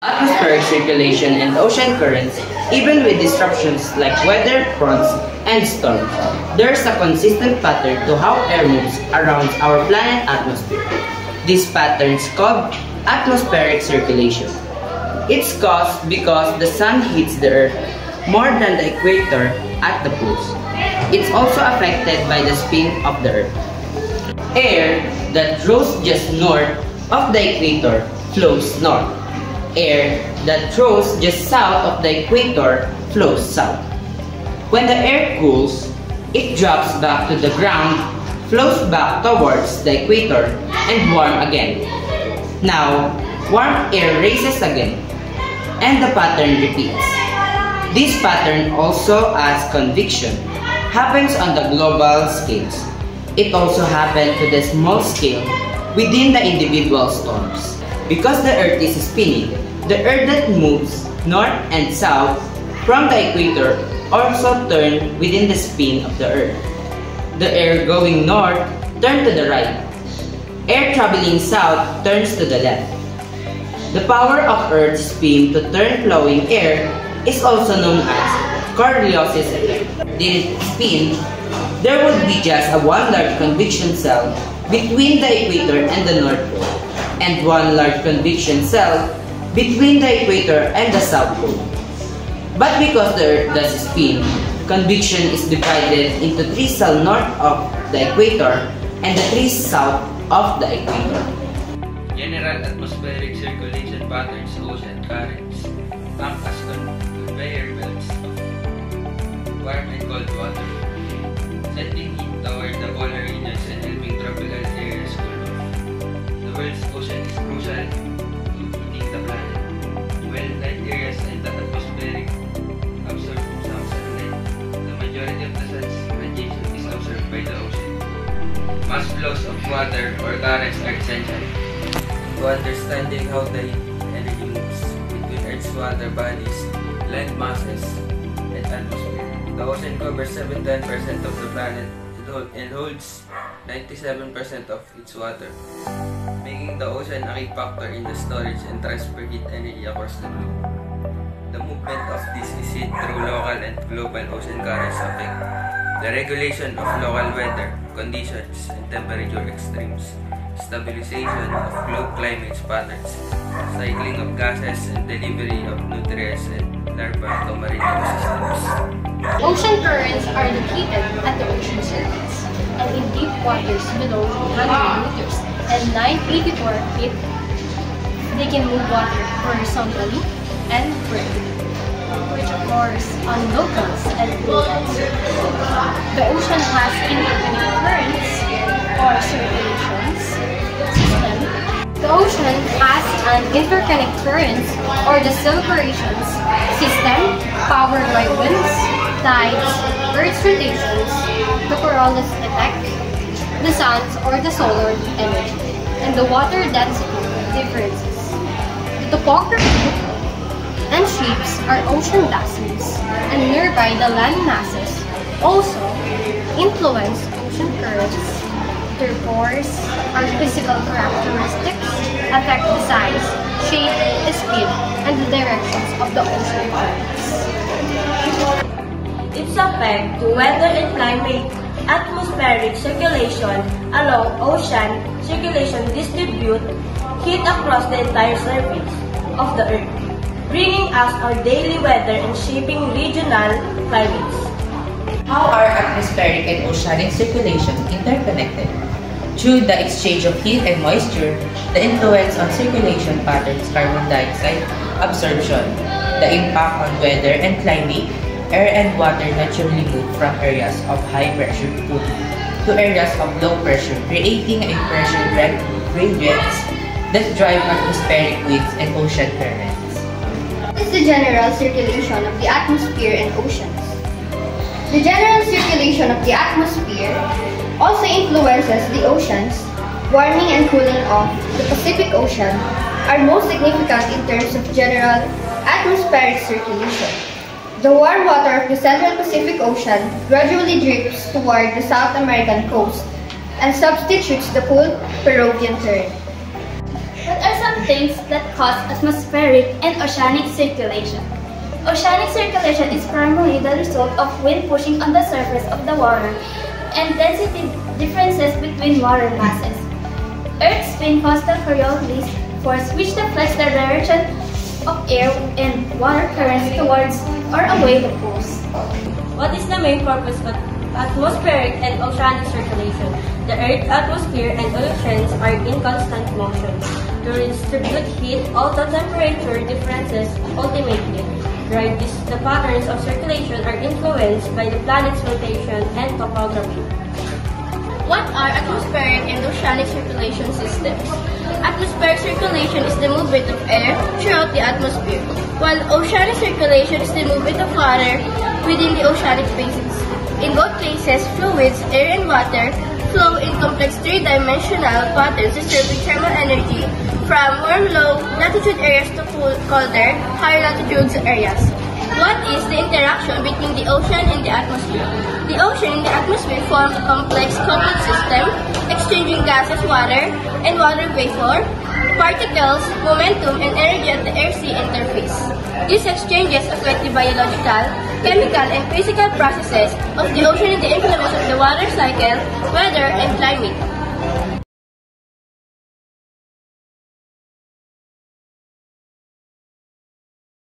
Atmospheric circulation and ocean currents, even with disruptions like weather fronts and storms, there's a consistent pattern to how air moves around our planet atmosphere. This pattern is called atmospheric circulation. It's caused because the sun hits the earth more than the equator at the poles. It's also affected by the spin of the earth. Air that flows just north of the equator flows north. Air that flows just south of the equator flows south. When the air cools, it drops back to the ground, flows back towards the equator, and warm again. Now, warm air raises again, and the pattern repeats. This pattern also, as convection, happens on the global scales. It also happens to the small scale within the individual storms. Because the earth is spinning, the earth that moves north and south from the equator also turns within the spin of the earth. The air going north turns to the right. Air traveling south turns to the left. The power of Earth's spin to turn flowing air is also known as Coriolis effect. This spin, there would be just one large convection cell between the equator and the North Pole, and one large convection cell between the equator and the South Pole. But because the Earth does spin, convection is divided into 3 cells north of the equator and the 3 south of the equator. General atmospheric circulation patterns, ocean currents, act as conveyor belts of warm and cold water, sending heat toward the polar regions and helping tropical areas cool off. The world's ocean is crucial to heating the planet. While light areas and the atmospheric absorb some sunlight, the majority of the sun's radiation is absorbed by the ocean. Mass flows of water or currents are essential to understanding how the energy moves between Earth's water bodies, land masses, and atmosphere. The ocean covers 79% of the planet and holds 97% of its water, making the ocean a key factor in the storage and transfer heat energy across the globe. The movement of this is seen through local and global ocean currents affect the regulation of local weather conditions and temperature extremes, stabilization of globe climate patterns, cycling of gases, and delivery of nutrients and larvae to marine ecosystems. Ocean currents are located at the ocean surface and in deep waters below 100 meters and 984 feet. They can move water horizontally and vertically, which occurs on locals and inlets. The ocean has interconnected currents or circulations system. The ocean has an interconnected currents or the circulations system powered by winds, tides, Earth's rotations, the Coriolis effect, the sun's or the solar energy, and the water density differences. The topography and shapes are ocean basins, and nearby the land masses also influence ocean currents. Their pores or physical characteristics affect the size, shape, speed, and the directions of the ocean currents. Its effect to weather and climate. Atmospheric circulation along ocean circulation distribute heat across the entire surface of the Earth, bringing us our daily weather and shaping regional climates. How are atmospheric and oceanic circulation interconnected? Through the exchange of heat and moisture, the influence on circulation patterns, carbon dioxide absorption, the impact on weather and climate. Air and water naturally move from areas of high pressure to areas of low pressure, creating a pressure gradients that drive atmospheric winds and ocean currents. What is the general circulation of the atmosphere and oceans? The general circulation of the atmosphere also influences the oceans. Warming and cooling of the Pacific Ocean are most significant in terms of general atmospheric circulation. The warm water of the Central Pacific Ocean gradually drifts toward the South American coast and substitutes the cool Peruvian current. What are some things that cause atmospheric and oceanic circulation. Oceanic circulation is primarily the result of wind pushing on the surface of the water and density differences between water masses. Earth's spin causes the Coriolis force, which deflects the direction of air and water currents towards or away the poles. What is the main purpose of atmospheric and oceanic circulation? The Earth's atmosphere and oceans are in constant motion to redistribute heat, although temperature differences ultimately drive the patterns of circulation are influenced by the planet's rotation and topography. What are atmospheric and oceanic circulation systems? Atmospheric circulation is the movement of air throughout the atmosphere, while oceanic circulation is the movement of water within the oceanic basins. In both cases, fluids, air and water, flow in complex three-dimensional patterns distributing thermal energy from warm low-latitude areas to colder, higher-latitude areas. What is the interaction between the ocean and the atmosphere? The ocean and the atmosphere form a complex coupled system, exchanging gases, water, and water vapor, particles, momentum, and energy at the air-sea interface. These exchanges affect the biological, chemical, and physical processes of the ocean and the influence of the water cycle, weather, and climate.